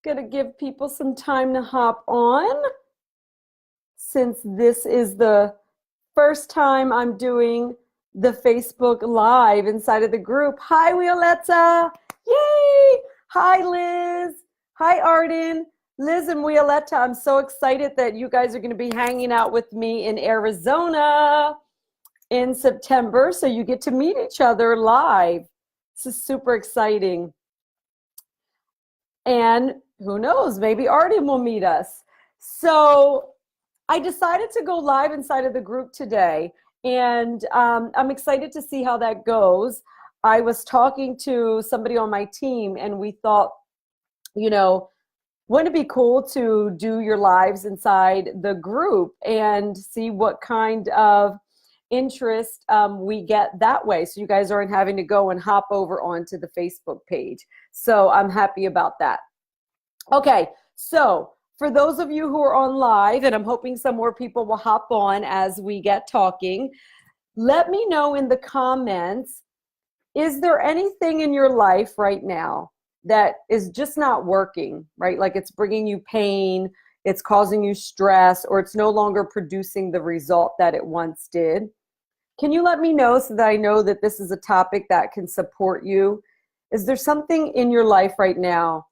Gonna give people some time to hop on since this is the first time I'm doing the Facebook Live inside of the group. Hi, Violetta. Yay. Hi, Liz. Hi, Arden. Liz and Violetta, I'm so excited that you guys are going to be hanging out with me in Arizona in September. So you get to meet each other live. This is super exciting. And who knows, maybe Arden will meet us. So I decided to go live inside of the group today, and I'm excited to see how that goes. I was talking to somebody on my team, and we thought, wouldn't it be cool to do your lives inside the group and see what kind of interest we get that way, so you guys aren't having to go and hop over onto the Facebook page. So I'm happy about that. Okay, so for those of you who are on live, and I'm hoping some more people will hop on as we get talking, let me know in the comments, is there anything in your life right now that is just not working, right? Like it's bringing you pain, it's causing you stress, or it's no longer producing the result that it once did? Can you let me know so that I know that this is a topic that can support you? Is there something in your life right now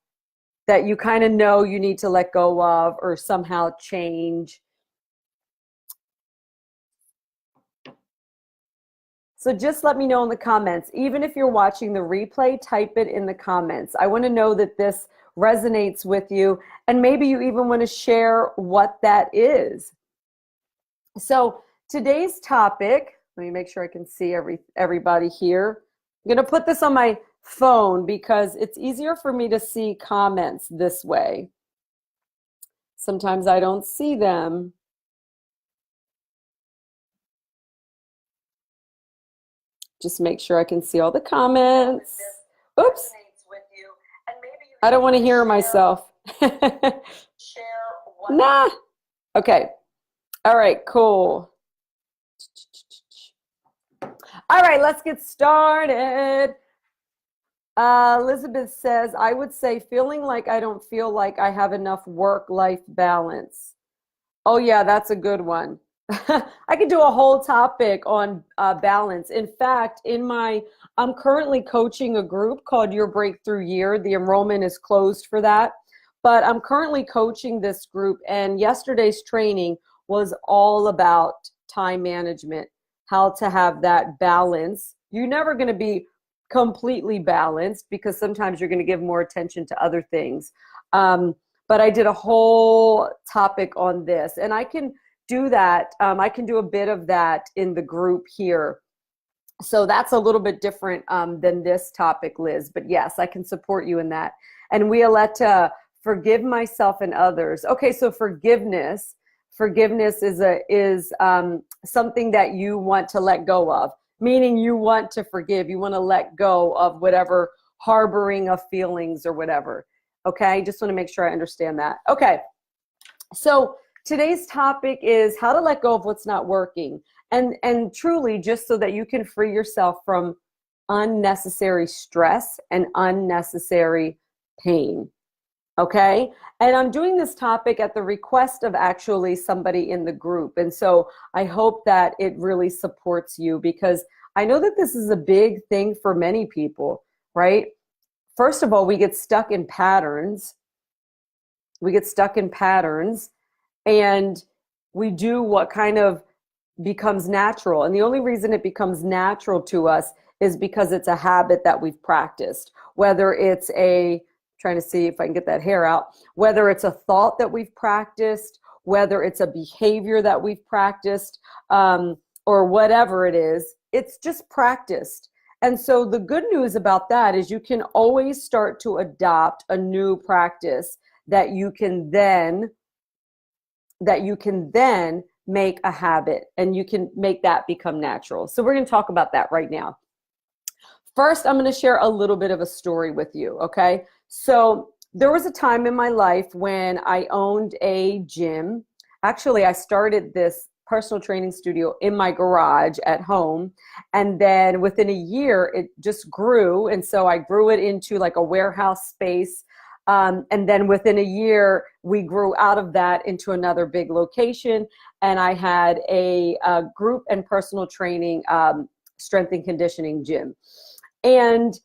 that you kind of know you need to let go of or somehow change? So just let me know in the comments. Even if you're watching the replay, type it in the comments. I want to know that this resonates with you, and maybe you even want to share what that is. So today's topic, let me make sure I can see everybody here. I'm going to put this on my phone because it's easier for me to see comments this way. Sometimes I don't see them. Just make sure I can see all the comments. Oops. I don't want to hear myself. Nah. Okay. All right, cool. All right, let's get started. Elizabeth says, I would say feeling like I don't feel like I have enough work-life balance. Oh yeah, that's a good one. I could do a whole topic on balance. In fact, I'm currently coaching a group called Your Breakthrough Year. The enrollment is closed for that, but I'm currently coaching this group, and yesterday's training was all about time management, how to have that balance. You're never going to be completely balanced because sometimes you're going to give more attention to other things. But I did a whole topic on this, and I can do that. I can do a bit of that in the group here. So that's a little bit different than this topic, Liz. But yes, I can support you in that. And Violetta, forgive myself and others. Okay, so forgiveness is something that you want to let go of, meaning you want to forgive. You want to let go of whatever harboring of feelings or whatever. Okay, just want to make sure I understand that. Okay, so today's topic is how to let go of what's not working, and truly just so that you can free yourself from unnecessary stress and unnecessary pain. Okay, and I'm doing this topic at the request of actually somebody in the group, and so I hope that it really supports you, because I know that this is a big thing for many people, right? First of all, we get stuck in patterns. And we do what kind of becomes natural. And the only reason it becomes natural to us is because it's a habit that we've practiced. Whether it's trying to see if I can get that hair out, whether it's a thought that we've practiced, whether it's a behavior that we've practiced, or whatever it is, it's just practiced. And so the good news about that is you can always start to adopt a new practice that you can then make a habit, and you can make that become natural. So we're going to talk about that right now. First, I'm going to share a little bit of a story with you, okay? So there was a time in my life when I owned a gym. Actually, I started this personal training studio in my garage at home, and then within a year, it just grew, and so I grew it into like a warehouse space. And then within a year, we grew out of that into another big location. And I had a group and personal training, strength and conditioning gym. And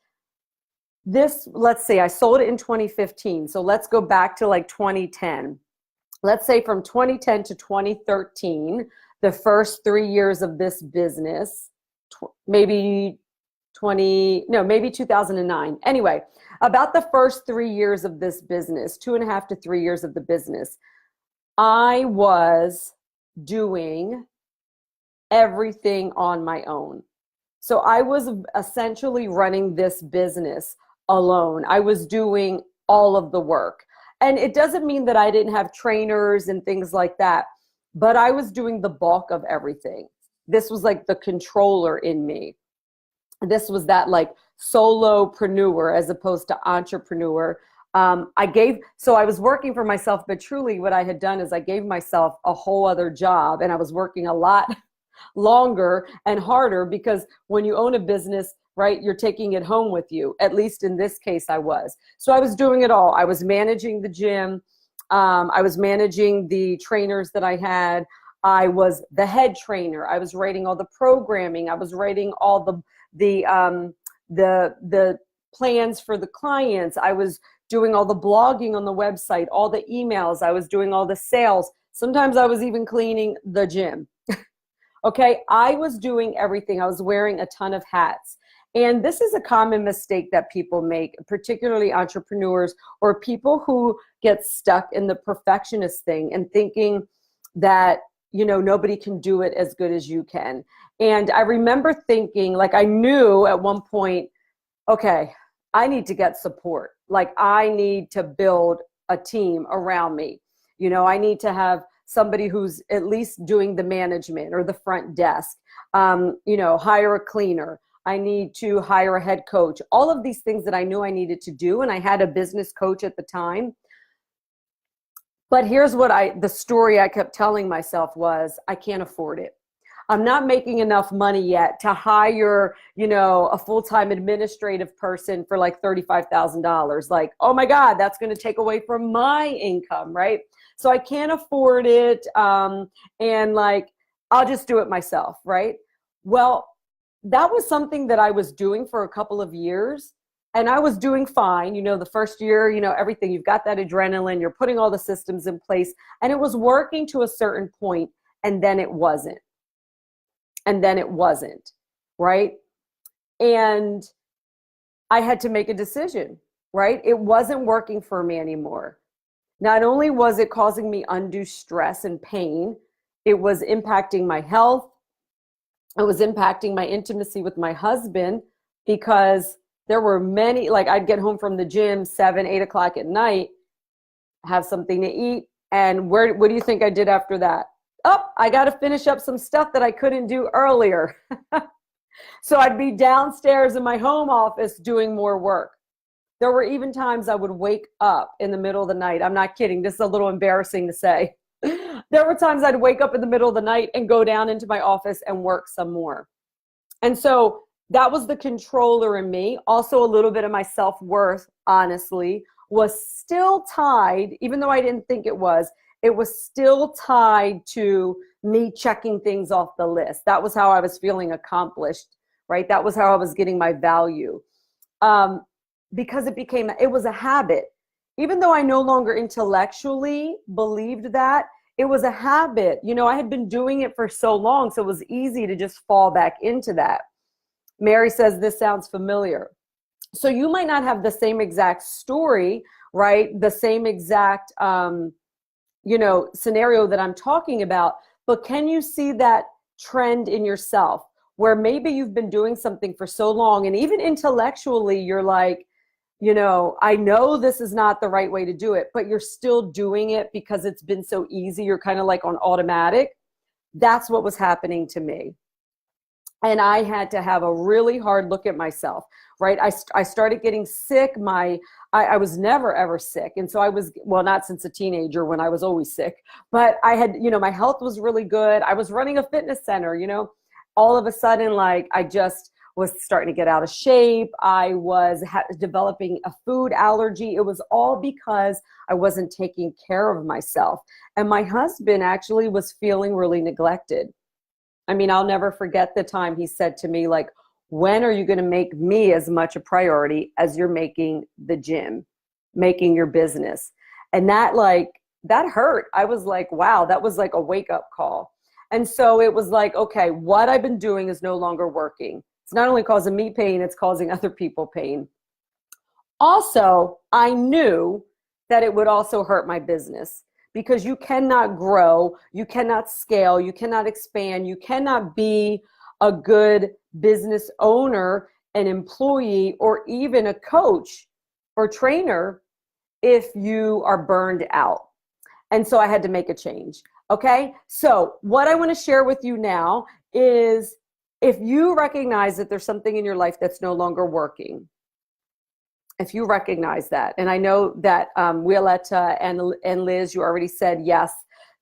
this, let's say I sold it in 2015. So let's go back to like 2010. Let's say from 2010 to 2013, the first 3 years of this business, maybe 2009. Anyway, about the first 3 years of this business, 2.5 to 3 years of the business, I was doing everything on my own. So I was essentially running this business alone. I was doing all of the work. And it doesn't mean that I didn't have trainers and things like that, but I was doing the bulk of everything. This was like the controller in me. This was that like solopreneur as opposed to entrepreneur. So I was working for myself, but truly what I had done is I gave myself a whole other job, and I was working a lot longer and harder, because when you own a business, right, you're taking it home with you. At least in this case, I was. So I was doing it all. I was managing the gym. I was managing the trainers that I had. I was the head trainer. I was writing all the programming. I was writing all the plans for the clients. I was doing all the blogging on the website, all the emails. I was doing all the sales. Sometimes I was even cleaning the gym. Okay, I was doing everything. I was wearing a ton of hats. And this is a common mistake that people make, particularly entrepreneurs or people who get stuck in the perfectionist thing and thinking that, you know, nobody can do it as good as you can. And I remember thinking, like, I knew at one point, okay, I need to get support. Like, I need to build a team around me. You know, I need to have somebody who's at least doing the management or the front desk, you know, hire a cleaner. I need to hire a head coach. All of these things that I knew I needed to do. And I had a business coach at the time. But here's what the story I kept telling myself was, I can't afford it. I'm not making enough money yet to hire, you know, a full-time administrative person for like $35,000. Like, oh my God, that's going to take away from my income, right? So I can't afford it. And like, I'll just do it myself, right? Well, that was something that I was doing for a couple of years, and I was doing fine. You know, the first year, you know, everything, you've got that adrenaline, you're putting all the systems in place, and it was working to a certain point, and then it wasn't. And then it wasn't, right? And I had to make a decision, right? It wasn't working for me anymore. Not only was it causing me undue stress and pain, it was impacting my health. It was impacting my intimacy with my husband, because there were many, like, I'd get home from the gym 7, 8 o'clock at night, have something to eat. And what do you think I did after that? Oh, I got to finish up some stuff that I couldn't do earlier. So I'd be downstairs in my home office doing more work. There were even times I would wake up in the middle of the night. I'm not kidding. This is a little embarrassing to say. There were times I'd wake up in the middle of the night and go down into my office and work some more. And so that was the controller in me. Also, a little bit of my self-worth, honestly, was still tied, even though I didn't think it was still tied to me checking things off the list. That was how I was feeling accomplished, right? That was how I was getting my value. Because it was a habit. Even though I no longer intellectually believed that, it was a habit. You know, I had been doing it for so long, so it was easy to just fall back into that. Mary says, this sounds familiar. So you might not have the same exact story, right? The same exact, you know, scenario that I'm talking about, but can you see that trend in yourself where maybe you've been doing something for so long, and even intellectually you're like, you know, I know this is not the right way to do it, but you're still doing it because it's been so easy. You're kind of like on automatic. That's what was happening to me. And I had to have a really hard look at myself, right? I started getting sick. I was never, ever sick. And so I was, well, not since a teenager when I was always sick, but I had, you know, my health was really good. I was running a fitness center, you know, all of a sudden, like, I just was starting to get out of shape. I was developing a food allergy. It was all because I wasn't taking care of myself. And my husband actually was feeling really neglected. I mean, I'll never forget the time he said to me, like, when are you going to make me as much a priority as you're making the gym, making your business? And that hurt. I was like, wow, that was like a wake up call. And so it was like, okay, what I've been doing is no longer working. It's not only causing me pain, it's causing other people pain. Also, I knew that it would also hurt my business, because you cannot grow, you cannot scale, you cannot expand, you cannot be a good business owner, an employee, or even a coach or trainer if you are burned out. And so I had to make a change. Okay. So what I want to share with you now is, if you recognize that there's something in your life that's no longer working, if you recognize that, and I know that Violetta and Liz, you already said yes,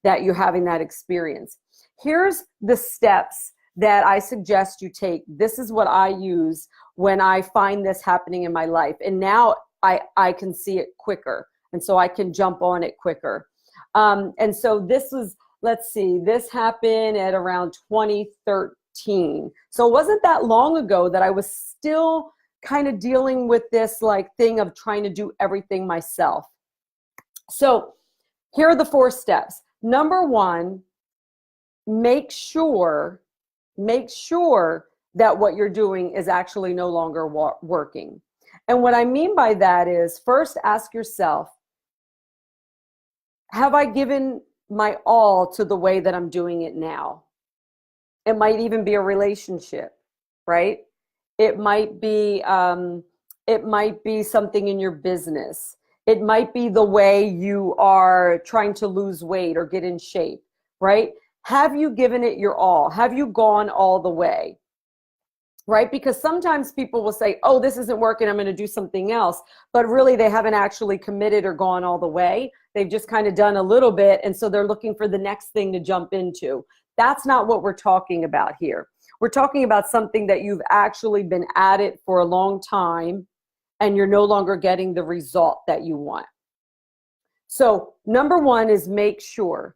that you're having that experience. Here's the steps that I suggest you take. This is what I use when I find this happening in my life. And now I can see it quicker. And so I can jump on it quicker. And so this was, let's see, this happened at around 2013. So it wasn't that long ago that I was still kind of dealing with this like thing of trying to do everything myself. So here are the 4 steps. Number 1, make sure that what you're doing is actually no longer working. And what I mean by that is, first ask yourself, have I given my all to the way that I'm doing it now? It might even be a relationship, right? It might be something in your business. It might be the way you are trying to lose weight or get in shape, right? Have you given it your all? Have you gone all the way? Right? Because sometimes people will say, oh, this isn't working, I'm going to do something else. But really, they haven't actually committed or gone all the way. They've just kind of done a little bit. And so they're looking for the next thing to jump into. That's not what we're talking about here. We're talking about something that you've actually been at it for a long time, and you're no longer getting the result that you want. So number 1 is make sure.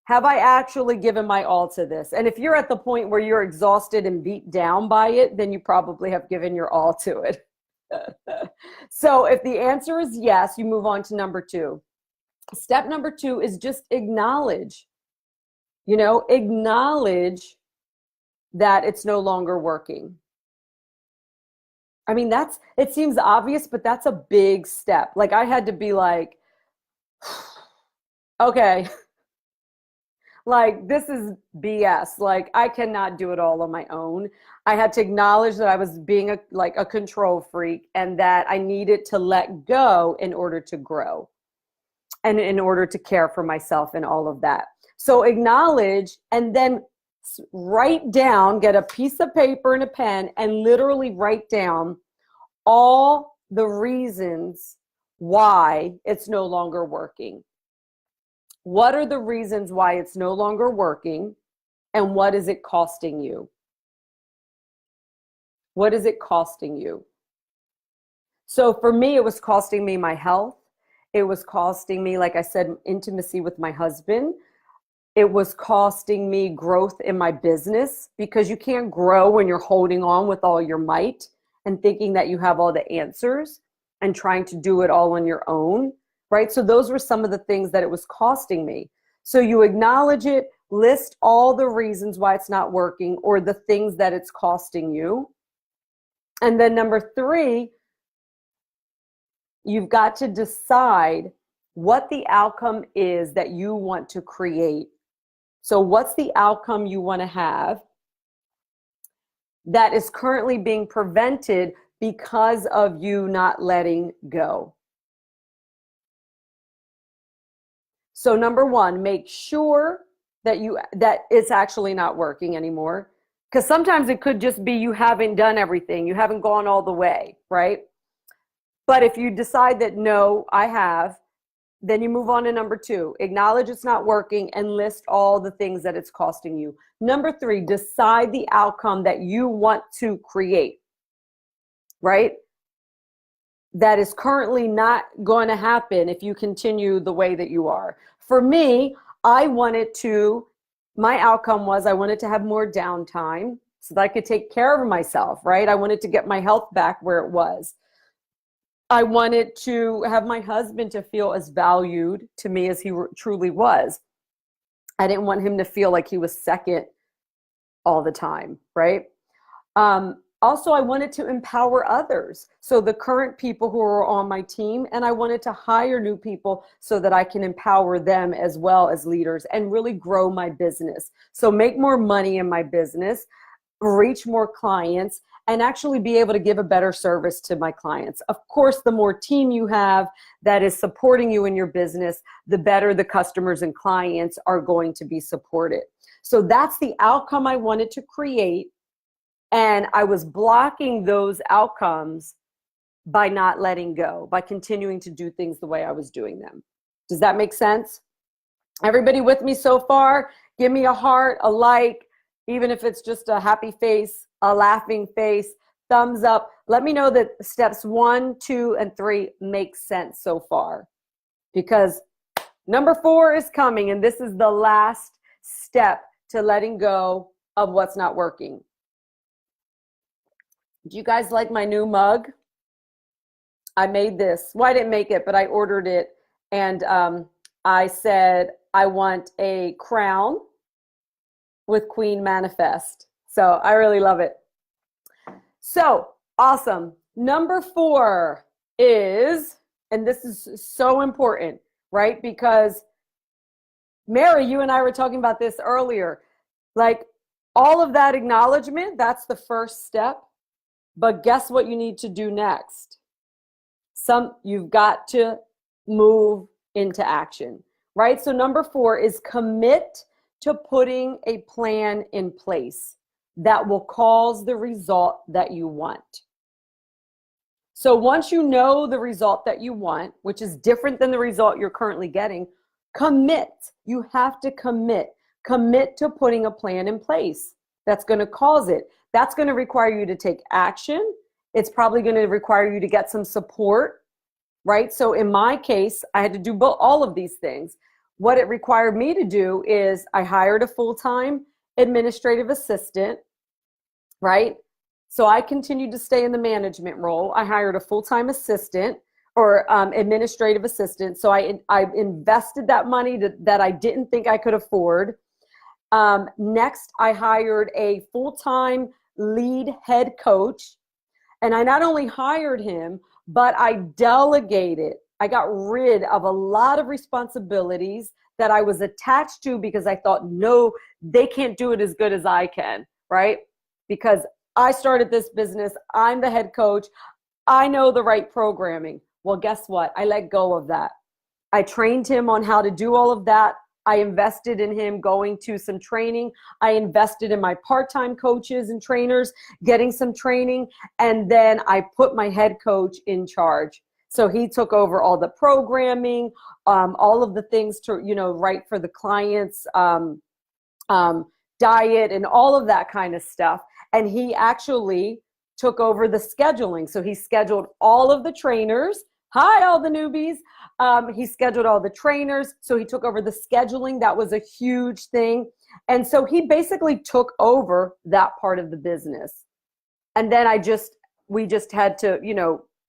Have I actually given my all to this? And if you're at the point where you're exhausted and beat down by it, then you probably have given your all to it. So if the answer is yes, you move on to number 2. Step number 2 is just acknowledge. Acknowledge that it's no longer working. I mean, it seems obvious, but that's a big step. Like, I had to be like, okay, like, this is BS. Like, I cannot do it all on my own. I had to acknowledge that I was being a control freak, and that I needed to let go in order to grow and in order to care for myself and all of that. So acknowledge, and then write down, get a piece of paper and a pen, and literally write down all the reasons why it's no longer working. What are the reasons why it's no longer working, and what is it costing you? What is it costing you? So for me, it was costing me my health. It was costing me, like I said, intimacy with my husband. It was costing me growth in my business, because you can't grow when you're holding on with all your might and thinking that you have all the answers and trying to do it all on your own, right? So those were some of the things that it was costing me. So you acknowledge it, list all the reasons why it's not working or the things that it's costing you. And then number 3, you've got to decide what the outcome is that you want to create. So what's the outcome you want to have that is currently being prevented because of you not letting go? So number 1, make sure that it's actually not working anymore. Because sometimes it could just be you haven't done everything. You haven't gone all the way, right? But if you decide that, no, I have, Then you move on to number 2, acknowledge it's not working and list all the things that it's costing you. Number 3, decide the outcome that you want to create, right? That is currently not going to happen if you continue the way that you are. For me, my outcome was I wanted to have more downtime so that I could take care of myself, right? I wanted to get my health back where it was. I wanted to have my husband to feel as valued to me as he truly was. I didn't want him to feel like he was second all the time, right? Also, I wanted to empower others. So the current people who are on my team, and I wanted to hire new people so that I can empower them as well as leaders and really grow my business. So make more money in my business, reach more clients, and actually be able to give a better service to my clients. Of course, the more team you have that is supporting you in your business, the better the customers and clients are going to be supported. So that's the outcome I wanted to create. And I was blocking those outcomes by not letting go, by continuing to do things the way I was doing them. Does that make sense? Everybody with me so far? Give me a heart, a like, even if it's just a happy face, a laughing face, thumbs up. Let me know that steps 1, 2, and 3 make sense so far. Because number 4 is coming, and this is the last step to letting go of what's not working. Do you guys like my new mug? I made this. Well, I didn't make it, but I ordered it. And I said, I want a crown with Queen Manifest. So I really love it. So awesome. Number 4 is, and this is so important, right? Because Mary, you and I were talking about this earlier. Like all of that acknowledgement, that's the first step. But guess what you need to do next? You've got to move into action, right? So number 4 is commit to putting a plan in place that will cause the result that you want. So once you know the result that you want, which is different than the result you're currently getting, commit. You have to commit. Commit to putting a plan in place that's going to cause it. That's going to require you to take action. It's probably going to require you to get some support, right? So in my case, I had to do all of these things. What it required me to do is I hired a full-time administrative assistant, right? So I continued to stay in the management role. I hired a full-time assistant or administrative assistant. So I invested that money that I didn't think I could afford. Next, I hired a full-time lead head coach. And I not only hired him, but I delegated. I got rid of a lot of responsibilities that I was attached to because I thought, no, they can't do it as good as I can, right? Because I started this business. I'm the head coach. I know the right programming. Well, guess what? I let go of that. I trained him on how to do all of that. I invested in him going to some training. I invested in my part-time coaches and trainers getting some training. And then I put my head coach in charge. So he took over all the programming, all of the things to, write for the clients, diet and all of that kind of stuff. And he actually took over the scheduling. So he scheduled all of the trainers. Hi, all the newbies. He scheduled all the trainers. So he took over the scheduling. That was a huge thing. And so he basically took over that part of the business. And then we just had to,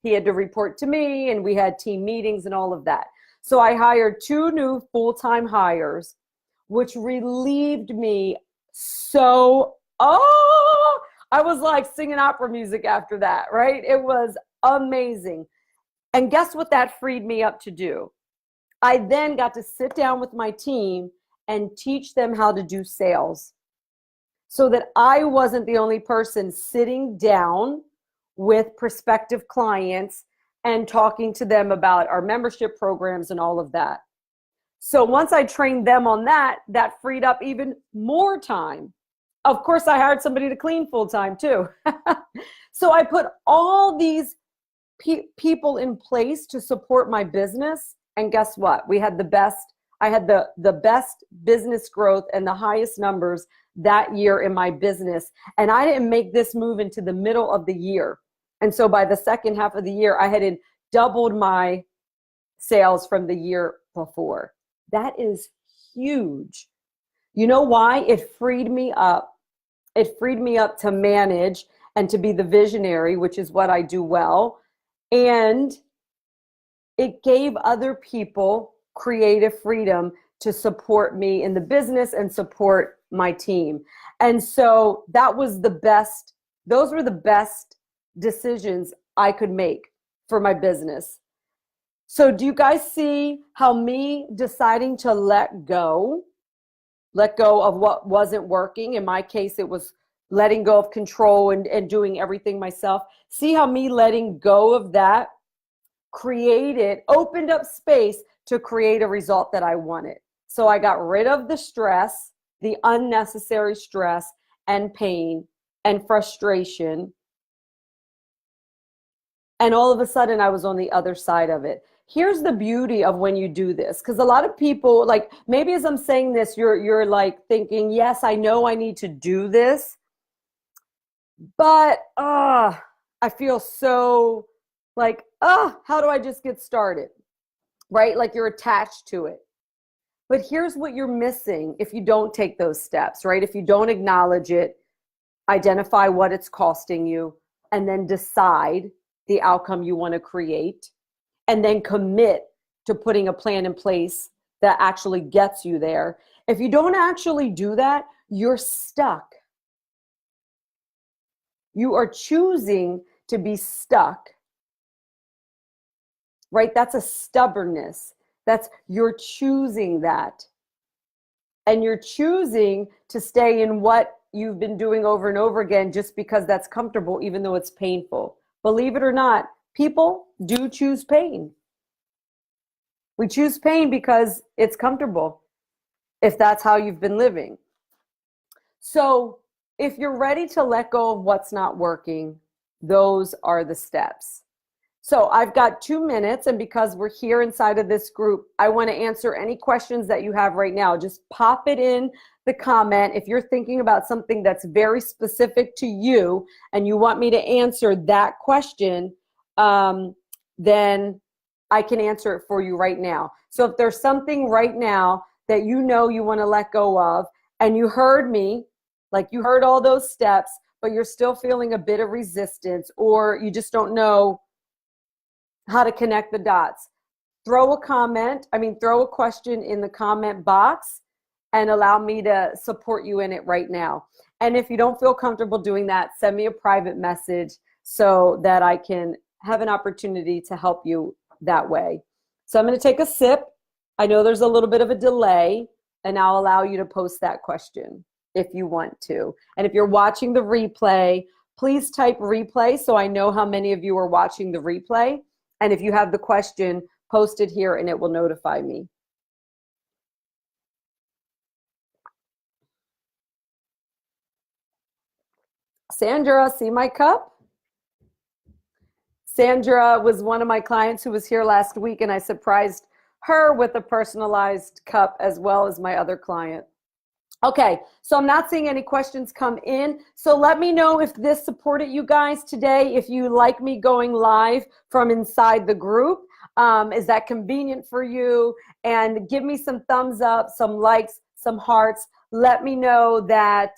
he had to report to me and we had team meetings and all of that. So I hired 2 new full-time hires, which relieved me I was like singing opera music after that, right? It was amazing. And guess what that freed me up to do? I then got to sit down with my team and teach them how to do sales so that I wasn't the only person sitting down with prospective clients and talking to them about our membership programs and all of that. So once I trained them on that, that freed up even more time. Of course, I hired somebody to clean full time too. So I put all these people in place to support my business, And guess what? I had the best business growth and the highest numbers that year in my business. And I didn't make this move into the middle of the year. And so by the second half of the year, I had doubled my sales from the year before. That is huge. You know why? It freed me up. It freed me up to manage and to be the visionary, which is what I do well. And it gave other people creative freedom to support me in the business and support my team. And so that was the best, those were the best decisions I could make for my business. So do you guys see how me deciding to let go of what wasn't working? In my case, it was letting go of control and doing everything myself. See how me letting go of that opened up space to create a result that I wanted. So I got rid of the stress, the unnecessary stress and pain and frustration. And all of a sudden I was on the other side of it. Here's the beauty of when you do this, because a lot of people, like, maybe as I'm saying this, you're like thinking, yes, I know I need to do this, but I feel so like, how do I just get started? Right? Like you're attached to it. But here's what you're missing if you don't take those steps, right? If you don't acknowledge it, identify what it's costing you, and then decide the outcome you want to create, and then commit to putting a plan in place that actually gets you there. If you don't actually do that, you're stuck. You are choosing to be stuck, right? That's a stubbornness. You're choosing that. And you're choosing to stay in what you've been doing over and over again just because that's comfortable, even though it's painful. Believe it or not, people do choose pain. We choose pain because it's comfortable, if that's how you've been living. So if you're ready to let go of what's not working, those are the steps. So I've got 2 minutes, and because we're here inside of this group, I want to answer any questions that you have right now. Just pop it in the comment. If you're thinking about something that's very specific to you and you want me to answer that question, then I can answer it for you right now. So if there's something right now that you know you want to let go of, and you heard me, like you heard all those steps, but you're still feeling a bit of resistance, or you just don't know how to connect the dots, throw a question in the comment box and allow me to support you in it right now. And if you don't feel comfortable doing that, send me a private message so that I can have an opportunity to help you that way. So I'm going to take a sip. I know there's a little bit of a delay, and I'll allow you to post that question if you want to. And if you're watching the replay, please type replay so I know how many of you are watching the replay. And if you have the question, post it here and it will notify me. Sandra, see my cup? Sandra was one of my clients who was here last week, and I surprised her with a personalized cup as well as my other client. Okay, so I'm not seeing any questions come in. So let me know if this supported you guys today, if you like me going live from inside the group. Is that convenient for you? And give me some thumbs up, some likes, some hearts. Let me know that,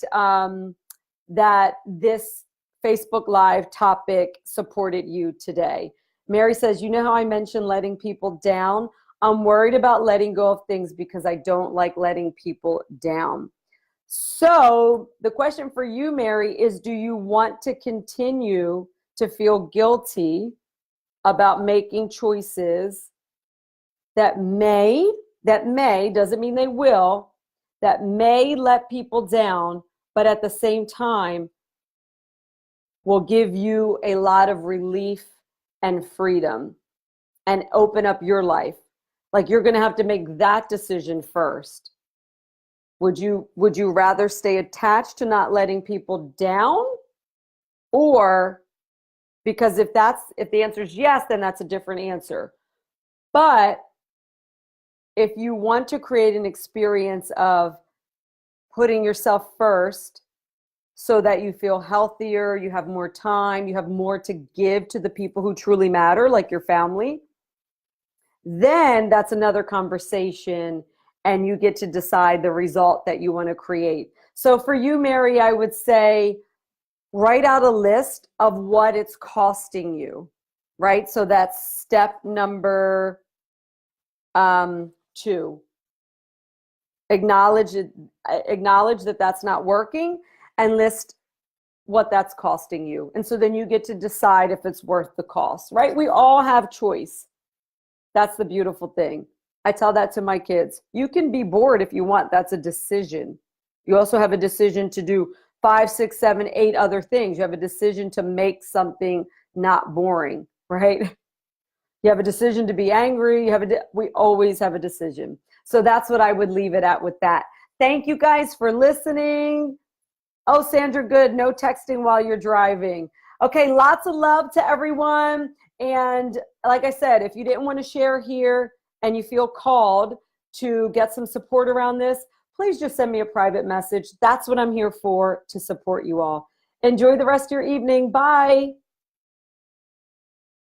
that this Facebook Live topic supported you today. Mary says, you know how I mentioned letting people down? I'm worried about letting go of things because I don't like letting people down. So the question for you, Mary, is do you want to continue to feel guilty about making choices that may, doesn't mean they will, that may let people down, but at the same time will give you a lot of relief and freedom and open up your life? Like, you're going to have to make that decision first. Would you rather stay attached to not letting people down? Or, because if the answer is yes, then that's a different answer. But if you want to create an experience of putting yourself first so that you feel healthier, you have more time, you have more to give to the people who truly matter, like your family, then that's another conversation and you get to decide the result that you want to create. So for you, Mary, I would say write out a list of what it's costing you, right? So that's step number 2. Acknowledge that that's not working and list what that's costing you. And so then you get to decide if it's worth the cost, right? We all have choice. That's the beautiful thing. I tell that to my kids. You can be bored if you want. That's a decision. You also have a decision to do 5, 6, 7, 8 other things. You have a decision to make something not boring, right? You have a decision to be angry. We always have a decision. So that's what I would leave it at with that. Thank you guys for listening. Oh, Sandra, good. No texting while you're driving. Okay, lots of love to everyone. And like I said, if you didn't want to share here and you feel called to get some support around this, please just send me a private message. That's what I'm here for, to support you all. Enjoy the rest of your evening. Bye.